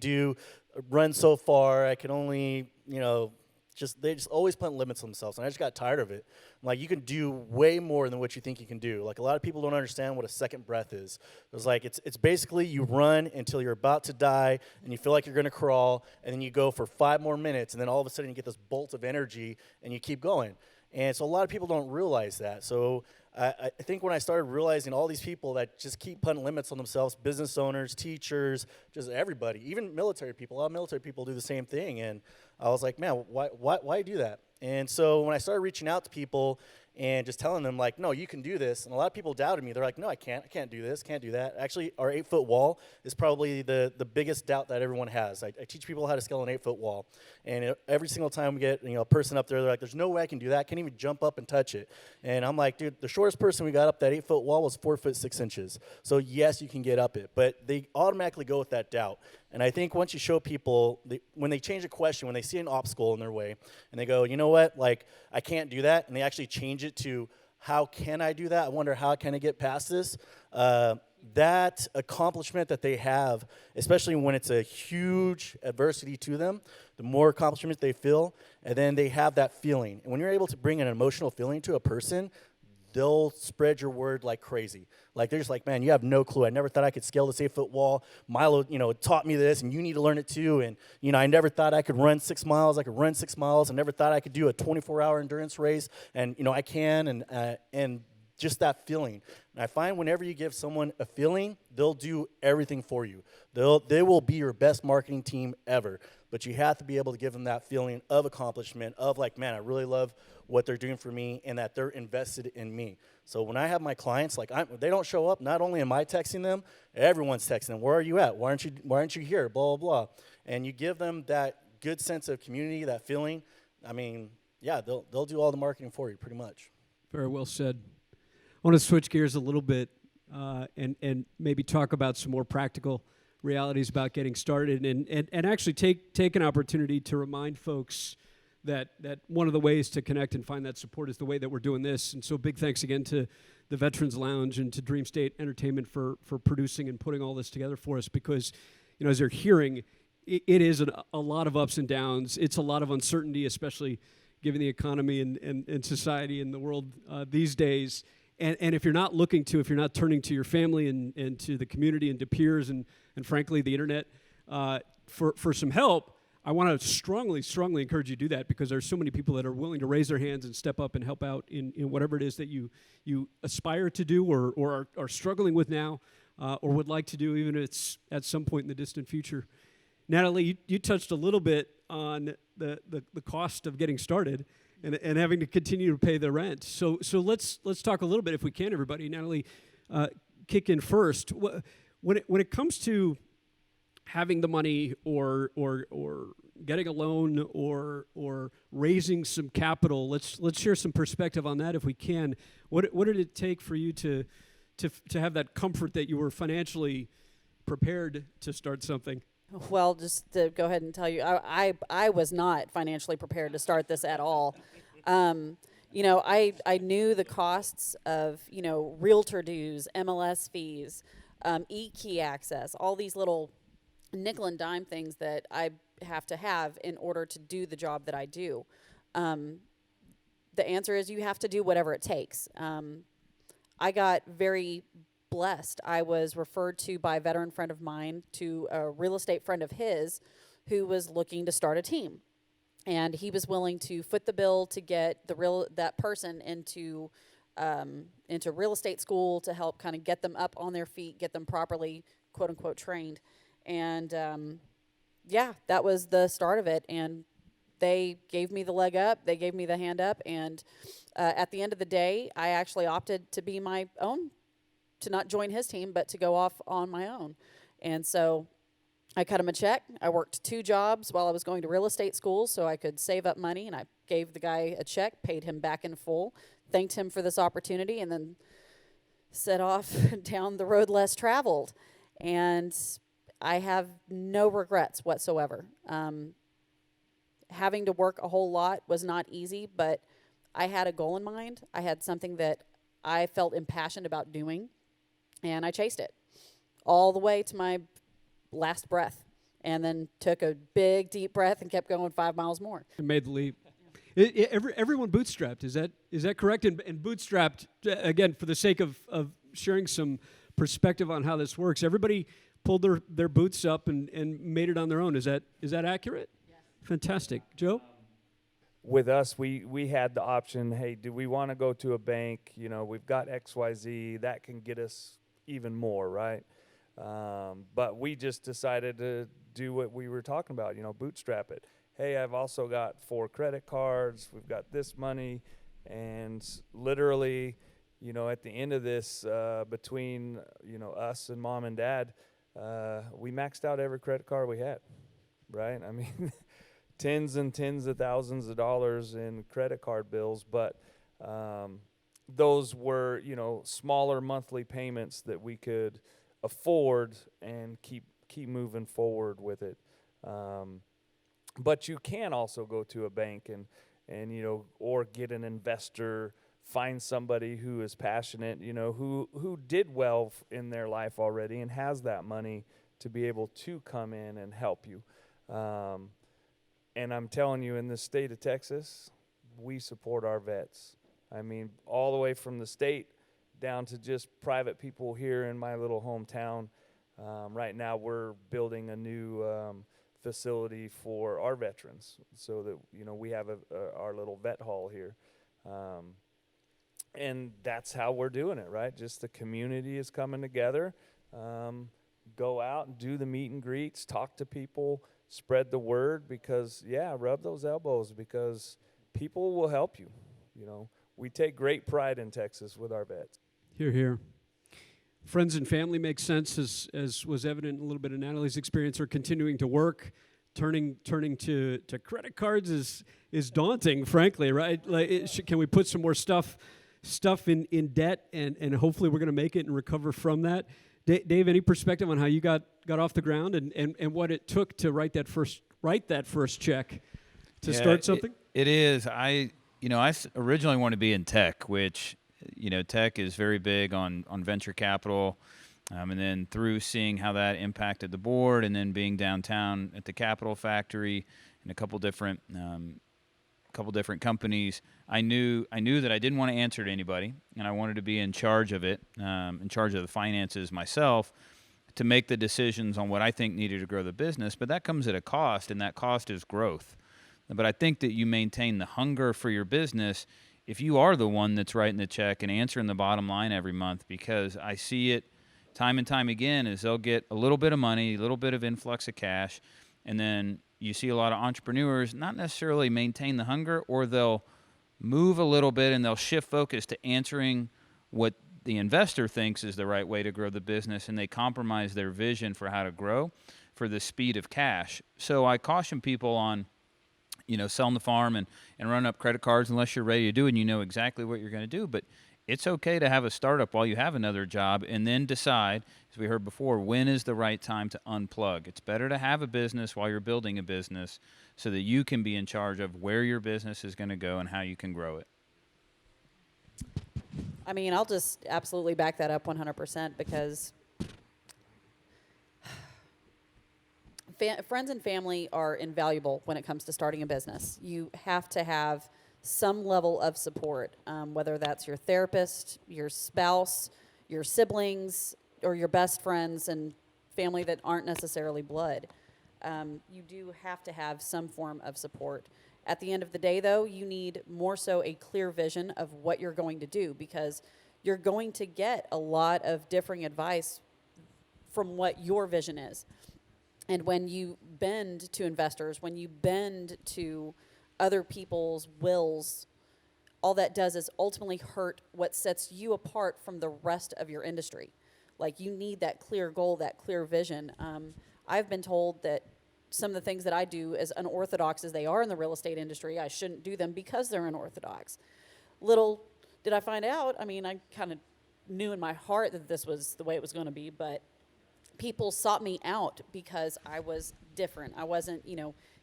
run so far. I can only, they just always put limits on themselves. And I just got tired of it. I'm like, you can do way more than what you think you can do. Like, a lot of people don't understand what a second breath is. It was like, it's basically you run until you're about to die and you feel like you're going to crawl, and then you go for 5 more minutes, and then all of a sudden you get this bolt of energy and you keep going. And so a lot of people don't realize that. So I think when I started realizing all these people that just keep putting limits on themselves, business owners, teachers, just everybody, even military people, a lot of military people do the same thing. And I was like, man, why do that? And so when I started reaching out to people and just telling them like, no, you can do this. And a lot of people doubted me. They're like, no, I can't do this, can't do that. Actually, our 8-foot wall is probably the biggest doubt that everyone has. I teach people how to scale an 8-foot wall, and every single time we get a person up there, they're like, there's no way I can do that. I can't even jump up and touch it. And I'm like, dude, the shortest person we got up that 8-foot wall was 4 foot 6 inches. So yes, you can get up it, but they automatically go with that doubt. And I think once you show people, when they change a question, when they see an obstacle in their way, and they go, you know what, like, I can't do that, and they actually change it to, how can I do that? I wonder, how can I get past this? That accomplishment that they have, especially when it's a huge adversity to them, the more accomplishment they feel, and then they have that feeling. And when you're able to bring an emotional feeling to a person, they'll spread your word like crazy. Like, they're just like, man, you have no clue. I never thought I could scale this 8-foot wall. Mylo, taught me this, and you need to learn it too. And, I never thought I could run 6 miles. I could run 6 miles. I never thought I could do a 24-hour endurance race. And, I can, and just that feeling. And I find whenever you give someone a feeling, they'll do everything for you. They will be your best marketing team ever. But you have to be able to give them that feeling of accomplishment, of like, man, I really love what they're doing for me, and that they're invested in me. So when I have my clients, like, they don't show up, not only am I texting them, everyone's texting them. Where are you at? Why aren't you here? Blah, blah, blah. And you give them that good sense of community, that feeling. I mean, yeah, they'll do all the marketing for you, pretty much. Very well said. I want to switch gears a little bit and maybe talk about some more practical realities about getting started, and actually take an opportunity to remind folks that one of the ways to connect and find that support is the way that we're doing this. And so big thanks again to the Veterans Lounge and to DreamState Entertainment for producing and putting all this together for us, because, as you're hearing, it is a lot of ups and downs. It's a lot of uncertainty, especially given the economy and society in the world these days. And if you're not turning to your family and to the community and to peers and frankly the internet for some help, I want to strongly encourage you to do that, because there's so many people that are willing to raise their hands and step up and help out in whatever it is that you aspire to do or are struggling with now or would like to do, even if it's at some point in the distant future. Natalie, you touched a little bit on the cost of getting started and having to continue to pay the rent. So let's talk a little bit, if we can, everybody. Natalie, kick in first. When it comes to having the money or getting a loan or raising some capital, let's share some perspective on that if we can. What did it take for you to have that comfort that you were financially prepared to start something? Well, just to go ahead and tell you, I was not financially prepared to start this at all. I knew the costs of, realtor dues, MLS fees, e-key access, all these little nickel and dime things that I have to have in order to do the job that I do. The answer is you have to do whatever it takes. I got very blessed. I was referred to by a veteran friend of mine to a real estate friend of his who was looking to start a team. And he was willing to foot the bill to get that person into real estate school to help kind of get them up on their feet, get them properly, quote unquote, trained. And that was the start of it. And they gave me the leg up, they gave me the hand up, and at the end of the day, I actually opted to be my own, to not join his team, but to go off on my own. And so I cut him a check. I worked 2 jobs while I was going to real estate school so I could save up money, and I gave the guy a check, paid him back in full, thanked him for this opportunity, and then set off down the road less traveled. And I have no regrets whatsoever. Having to work a whole lot was not easy, but I had a goal in mind. I had something that I felt impassioned about doing, and I chased it all the way to my last breath, and then took a big, deep breath and kept going 5 miles more. And made the leap. Everyone bootstrapped, is that correct? And bootstrapped, again, for the sake of sharing some perspective on how this works, everybody pulled their boots up and made it on their own. Is that accurate? Yes. Fantastic. Joe? With us, we had the option, hey, do we want to go to a bank? We've got XYZ. That can get us even more, right? But we just decided to do what we were talking about, bootstrap it. Hey, I've also got 4 credit cards. We've got this money. And literally, at the end of this, between, us and mom and dad, we maxed out every credit card we had, right? I mean, tens and tens of thousands of dollars in credit card bills, but those were, smaller monthly payments that we could afford and keep moving forward with it. But you can also go to a bank and or get an investor, find somebody who is passionate, who did well in their life already and has that money to be able to come in and help you. And I'm telling you, in the state of Texas, we support our vets. I mean, all the way from the state down to just private people here in my little hometown. Right now, we're building a new facility for our veterans, so that we have our little vet hall here, and that's how we're doing it, right? Just the community is coming together. Go out and do the meet and greets, talk to people, spread the word, because rub those elbows, because people will help you. We take great pride in Texas with our vets. Hear, hear. Friends and family makes sense, as was evident in a little bit of Natalie's experience, are continuing to work. Turning to credit cards is daunting, frankly, right? Like, can we put some more stuff in debt, and hopefully we're going to make it and recover from that? Dave, any perspective on how you got off the ground and what it took to write that first check to start something? It is. I originally wanted to be in tech, which tech is very big on venture capital, and then through seeing how that impacted the board, and then being downtown at the Capital Factory and a couple different companies, I knew that I didn't want to answer to anybody, and I wanted to be in charge of it, in charge of the finances myself, to make the decisions on what I think needed to grow the business. But that comes at a cost, and that cost is growth. But I think that you maintain the hunger for your business if you are the one that's writing the check and answering the bottom line every month, because I see it time and time again, is they'll get a little bit of money, a little bit of influx of cash, and then you see a lot of entrepreneurs not necessarily maintain the hunger, or they'll move a little bit and they'll shift focus to answering what the investor thinks is the right way to grow the business, and they compromise their vision for how to grow for the speed of cash. So I caution people on selling the farm and run up credit cards unless you're ready to do it and you know exactly what you're going to do. But it's okay to have a startup while you have another job, and then decide, as we heard before, when is the right time to unplug. It's better to have a business while you're building a business, so that you can be in charge of where your business is going to go and how you can grow it. I mean, I'll just absolutely back that up 100%, because friends and family are invaluable when it comes to starting a business. You have to have some level of support, whether that's your therapist, your spouse, your siblings, or your best friends and family that aren't necessarily blood. You do have to have some form of support. At the end of the day, though, you need more so a clear vision of what you're going to do, because you're going to get a lot of differing advice from what your vision is. And when you bend to investors, when you bend to other people's wills, all that does is ultimately hurt what sets you apart from the rest of your industry. Like, you need that clear goal, that clear vision. I've been told that some of the things that I do, as unorthodox as they are in the real estate industry, I shouldn't do them because they're unorthodox. Little did I find out, I mean, I kind of knew in my heart that this was the way it was going to be, but people sought me out because I was different. I wasn't,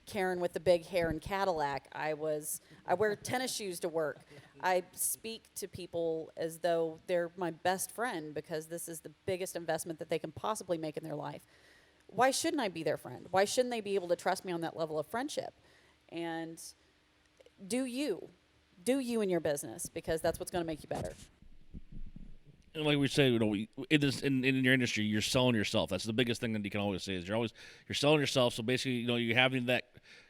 Karen with the big hair and Cadillac. I wear tennis shoes to work. I speak to people as though they're my best friend, because this is the biggest investment that they can possibly make in their life. Why shouldn't I be their friend? Why shouldn't they be able to trust me on that level of friendship? And do you in your business, because that's what's going to make you better. And like we say, in your industry, you're selling yourself. That's the biggest thing that you can always say, is you're selling yourself. So basically, you're having that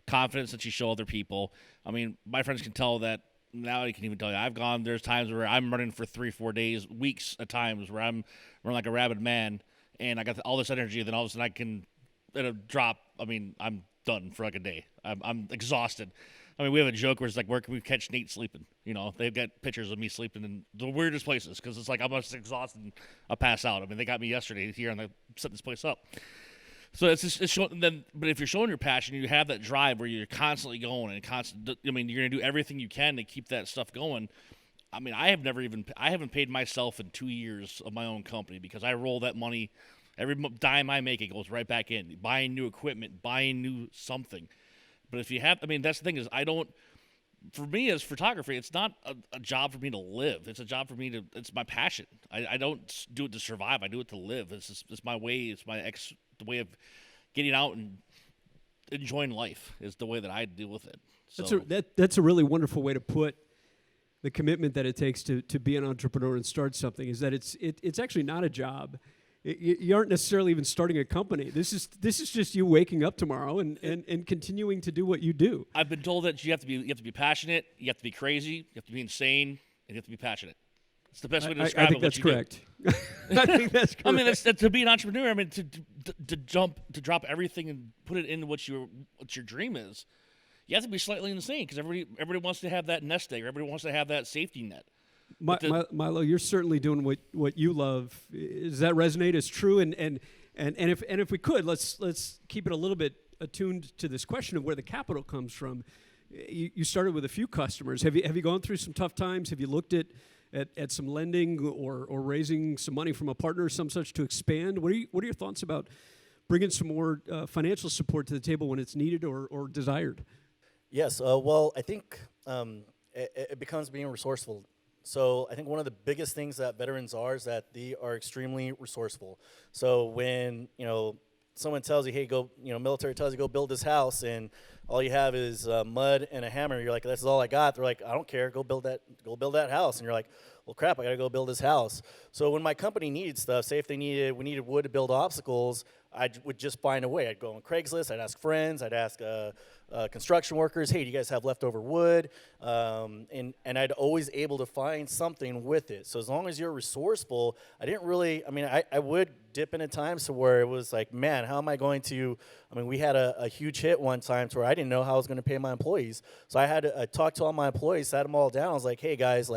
confidence that you show other people. I mean, my friends can tell that. Now I can even tell you, there's times where I'm running for 3-4 days, weeks at times, where I'm running like a rabid man, and I got all this energy, and then all of a sudden I can, at a drop, I mean, I'm done for like a day. I'm exhausted. I mean, we have a joke where it's like, where can we catch Nate sleeping? You know, they've got pictures of me sleeping in the weirdest places because it's like I'm just exhausted and I pass out. I mean, they got me yesterday here and they set this place up. So it's showing then, but if you're showing your passion, you have that drive where you're constantly going and I mean, you're going to do everything you can to keep that stuff going. I mean, I haven't paid myself in 2 years of my own company because I roll that money. Every dime I make, it goes right back in, buying new equipment, buying new something. But if you have, I mean, that's the thing is for me as photography, it's not a job for me to live. It's a job for me it's my passion. I don't do it to survive. I do it to live. It's my way. It's the way of getting out and enjoying life is the way that I deal with it. So That's a really wonderful way to put the commitment that it takes to be an entrepreneur and start something, is that it's actually not a job. You aren't necessarily even starting a company. This is just you waking up tomorrow and continuing to do what you do. I've been told that you have to be passionate, you have to be crazy, you have to be insane, and you have to be passionate. It's the best way to describe it. I think that's correct. I think that's correct. I mean, to be an entrepreneur. I mean, to drop everything and put it in what your dream is. You have to be slightly insane because everybody wants to have that nest egg. Everybody wants to have that safety net. Mylo, you're certainly doing what you love. Does that resonate as true? And if we could, let's keep it a little bit attuned to this question of where the capital comes from. You started with a few customers. Have you gone through some tough times? Have you looked at some lending or raising some money from a partner or some such to expand? What are your thoughts about bringing some more financial support to the table when it's needed or desired? Yes. Well, I think it becomes being resourceful. So I think one of the biggest things that veterans are is that they are extremely resourceful. So when, someone tells you, hey, go, military tells you go build this house, and all you have is mud and a hammer, you're like, this is all I got. They're like, I don't care, go build that house. And you're like, well, crap, I got to go build this house. So when my company needed stuff, say if we needed wood to build obstacles, I would just find a way. I'd go on Craigslist, I'd ask friends, I'd ask construction workers, hey, do you guys have leftover wood? And I'd always able to find something with it. So as long as you're resourceful, I would dip in at times to where it was like, man, how am I going to, we had a huge hit one time to where I didn't know how I was going to pay my employees. So I had to talk to all my employees, sat them all down. I was like, hey, guys,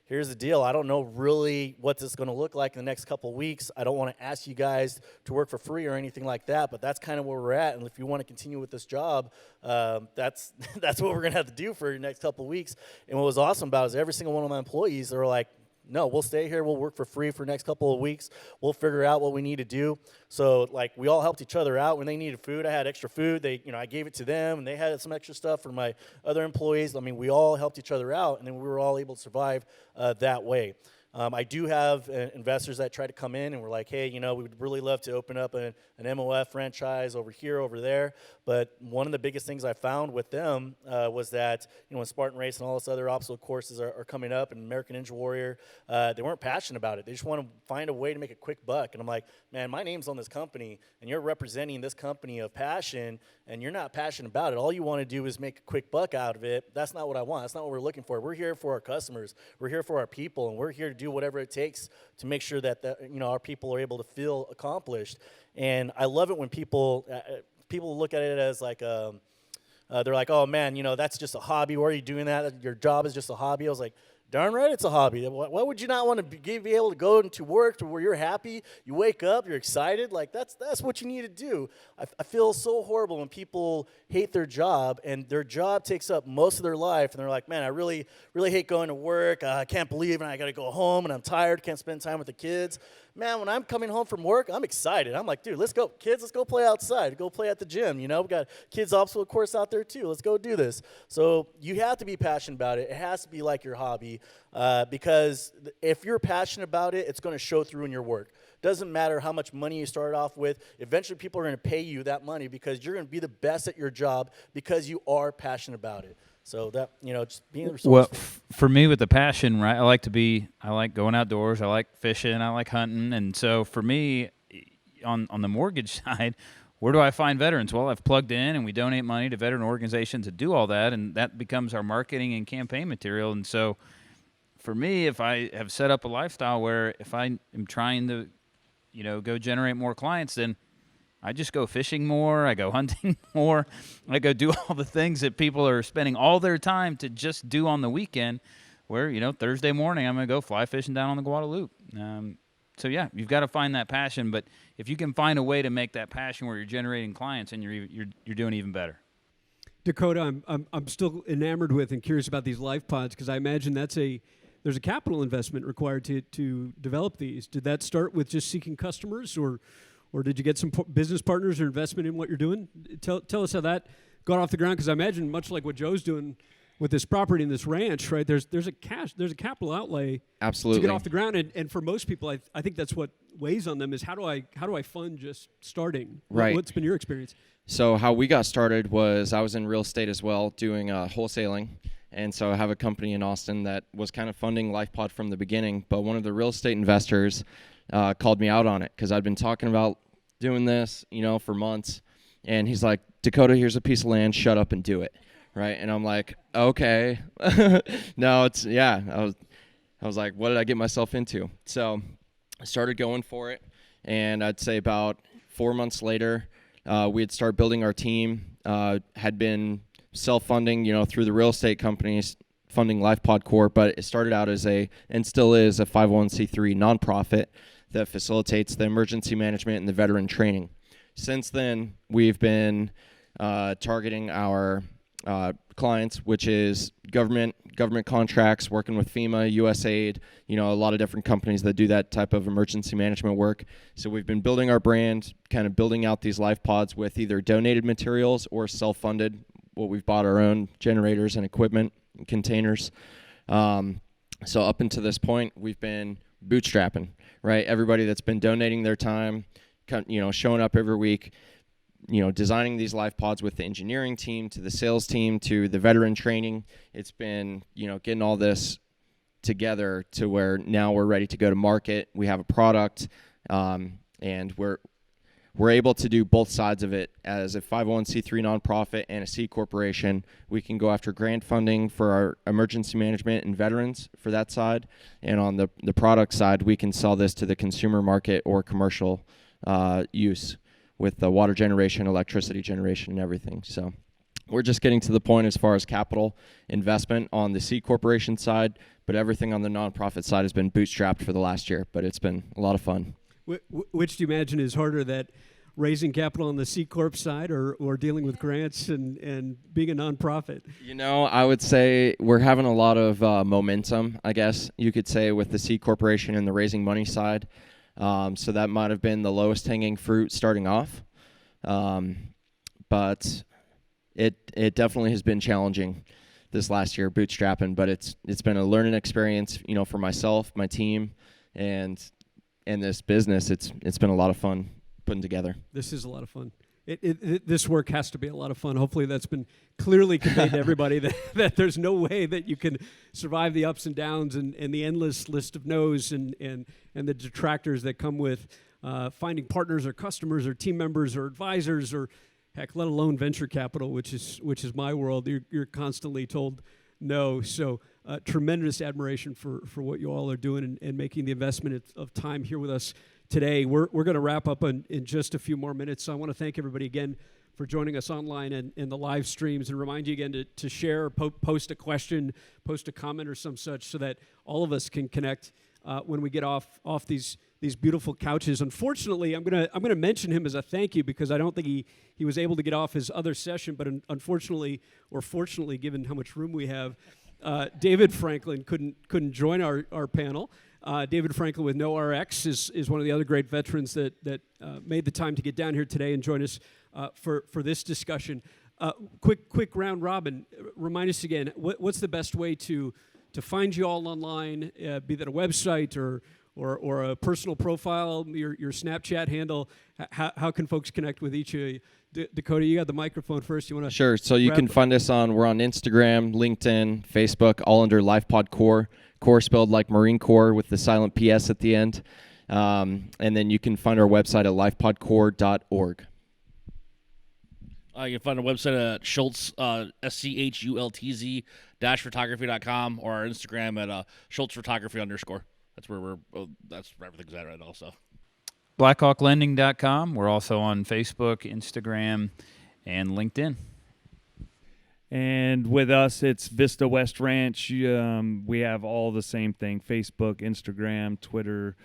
here's the deal. I don't know really what this is going to look like in the next couple of weeks. I don't want to ask you guys to work for free or anything like that, but that's kind of where we're at. And if you want to continue with this job, that's what we're going to have to do for the next couple of weeks. And what was awesome about it is every single one of my employees, they were like, no, we'll stay here. We'll work for free for the next couple of weeks. We'll figure out what we need to do. So, we all helped each other out. When they needed food, I had extra food. I gave it to them, and they had some extra stuff for my other employees. We all helped each other out, and then we were all able to survive that way. I do have investors that try to come in, and we're like, hey, we would really love to open up an MOF franchise over here, over there. But one of the biggest things I found with them was that, when Spartan Race and all this other obstacle courses are coming up, and American Ninja Warrior, they weren't passionate about it. They just want to find a way to make a quick buck. And I'm like, man, my name's on this company, and you're representing this company of passion, and you're not passionate about it. All you want to do is make a quick buck out of it. That's not what I want. That's not what we're looking for. We're here for our customers. We're here for our people, and we're here to do whatever it takes to make sure that our people are able to feel accomplished. And I love it when people look at it as they're like, oh man, that's just a hobby. Why are you doing that? Your job is just a hobby. I was like, darn right, it's a hobby. Why would you not want to be able to go into work to where you're happy? You wake up, you're excited. That's what you need to do. I feel so horrible when people hate their job, and their job takes up most of their life, and they're like, man, I really, really hate going to work. I can't believe it. I got to go home, and I'm tired. Can't spend time with the kids. Man, when I'm coming home from work, I'm excited. I'm like, dude, let's go. Kids, let's go play outside. Go play at the gym. We got kids obstacle course out there too. Let's go do this. So you have to be passionate about it. It has to be like your hobby because if you're passionate about it, it's going to show through in your work. Doesn't matter how much money you started off with. Eventually, people are going to pay you that money because you're going to be the best at your job because you are passionate about it. So that, just being resourceful. Well, for me with the passion, right, I like going outdoors, I like fishing, I like hunting. And so for me, on the mortgage side, where do I find veterans? Well, I've plugged in and we donate money to veteran organizations that do all that, and that becomes our marketing and campaign material. And so for me, if I have set up a lifestyle where if I am trying to, go generate more clients, then I just go fishing more. I go hunting more. I go do all the things that people are spending all their time to just do on the weekend. Where, Thursday morning I'm going to go fly fishing down on the Guadalupe. So yeah, you've got to find that passion. But if you can find a way to make that passion where you're generating clients, and you're doing even better. Dakota, I'm still enamored with and curious about these life pods, because I imagine there's a capital investment required to develop these. Did that start with just seeking customers, or did you get some business partners or investment in what you're doing? Tell us how that got off the ground, because I imagine much like what Joe's doing with this property and this ranch, right? There's a capital outlay Absolutely to get off the ground, and for most people, I think that's what weighs on them is how do I fund just starting? Right. What's been your experience? So how we got started was I was in real estate as well, doing wholesaling. And so I have a company in Austin that was kind of funding LifePod from the beginning. But one of the real estate investors called me out on it because I'd been talking about doing this, for months. And he's like, Dakota, here's a piece of land. Shut up and do it. Right. And I'm like, okay. No, I was like, what did I get myself into? So I started going for it. And I'd say about 4 months later, we had started building our team, had been self-funding, through the real estate companies, funding LifePod Corp, but it started out as and still is a 501c3 nonprofit that facilitates the emergency management and the veteran training. Since then, we've been targeting our clients, which is government contracts, working with FEMA, USAID, a lot of different companies that do that type of emergency management work. So we've been building our brand, kind of building out these life pods with either donated materials or self-funded, what we've bought our own generators and equipment and containers. So up until this point, we've been bootstrapping, right? Everybody that's been donating their time, showing up every week, designing these life pods with the engineering team to the sales team to the veteran training. It's been, getting all this together to where now we're ready to go to market. We have a product, and we're able to do both sides of it. As a 501c3 nonprofit and a C corporation, we can go after grant funding for our emergency management and veterans for that side. And on the product side, we can sell this to the consumer market or commercial use with the water generation, electricity generation, and everything. So we're just getting to the point as far as capital investment on the C corporation side, but everything on the nonprofit side has been bootstrapped for the last year, but it's been a lot of fun. Which do you imagine is harder, that raising capital on the C Corp side or dealing with grants and being a nonprofit? I would say we're having a lot of momentum, I guess you could say, with the C Corporation and the raising money side. So that might have been the lowest hanging fruit starting off. But it definitely has been challenging this last year, bootstrapping, but it's been a learning experience, for myself, my team, and this business. It's been a lot of fun putting together. This is a lot of fun. This work has to be a lot of fun. Hopefully that's been clearly conveyed to everybody that there's no way that you can survive the ups and downs and the endless list of no's and the detractors that come with finding partners or customers or team members or advisors or, heck, let alone venture capital, which is my world. You're constantly told no. So tremendous admiration for what you all are doing and making the investment of time here with us today. We're going to wrap up in just a few more minutes. So I want to thank everybody again for joining us online and in the live streams, and remind you again to share, post a question, post a comment or some such, so that all of us can connect when we get off these beautiful couches. Unfortunately, I'm gonna mention him as a thank you, because I don't think he was able to get off his other session, but unfortunately, or fortunately, given how much room we have, David Franklin couldn't join our panel. David Franklin with No RX is one of the other great veterans that made the time to get down here today and join us for this discussion. Quick round robin. Remind us again, what's the best way to find you all online, be that a website or a personal profile, your Snapchat handle? How can folks connect with each of you? Dakota, you got the microphone first. You want to? Sure. So you can find us we're on Instagram, LinkedIn, Facebook, all under LifePod Core. Core spelled like Marine Corps with the silent PS at the end. And then you can find our website at lifepodcore.org. You can find our website at Schultz, SCHULTZ -photography.com, or our Instagram at Schultz Photography _. That's where that's where everything's at right now. So blackhawklending.com. We're also on Facebook, Instagram, and LinkedIn. And with us, it's Vista West Ranch. We have all the same thing: Facebook, Instagram, Twitter,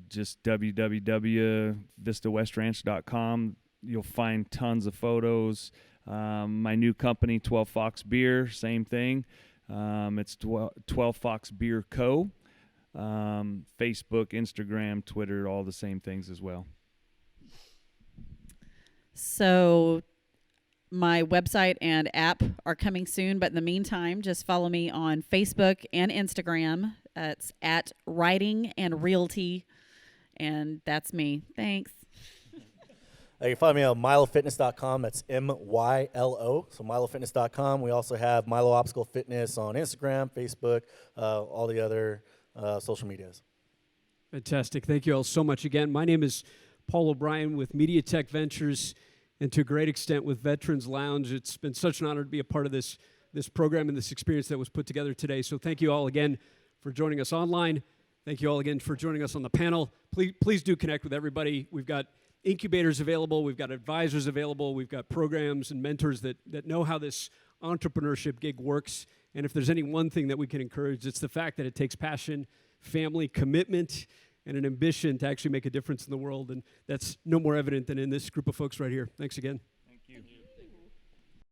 just www.vistawestranch.com. You'll find tons of photos. My new company, 12 Fox Beer, same thing. It's 12 Fox Beer Co. Facebook, Instagram, Twitter, all the same things as well. So my website and app are coming soon, but in the meantime, just follow me on Facebook and Instagram. It's at Writing and Realty, and that's me. Thanks. You can find me on MyloFitness.com. That's MYLO, so MyloFitness.com. We also have Mylo Obstacle Fitness on Instagram, Facebook, all the other social medias. Fantastic. Thank you all so much again. My name is Paul O'Brien with MediaTech Ventures, and to a great extent with Veterans Lounge. It's been such an honor to be a part of this program and this experience that was put together today. So thank you all again for joining us online. Thank you all again for joining us on the panel. Please do connect with everybody. We've got incubators available. We've got advisors available. We've got programs and mentors that know how this entrepreneurship gig works. And if there's any one thing that we can encourage, it's the fact that it takes passion, family, commitment, and an ambition to actually make a difference in the world. And that's no more evident than in this group of folks right here. Thanks again.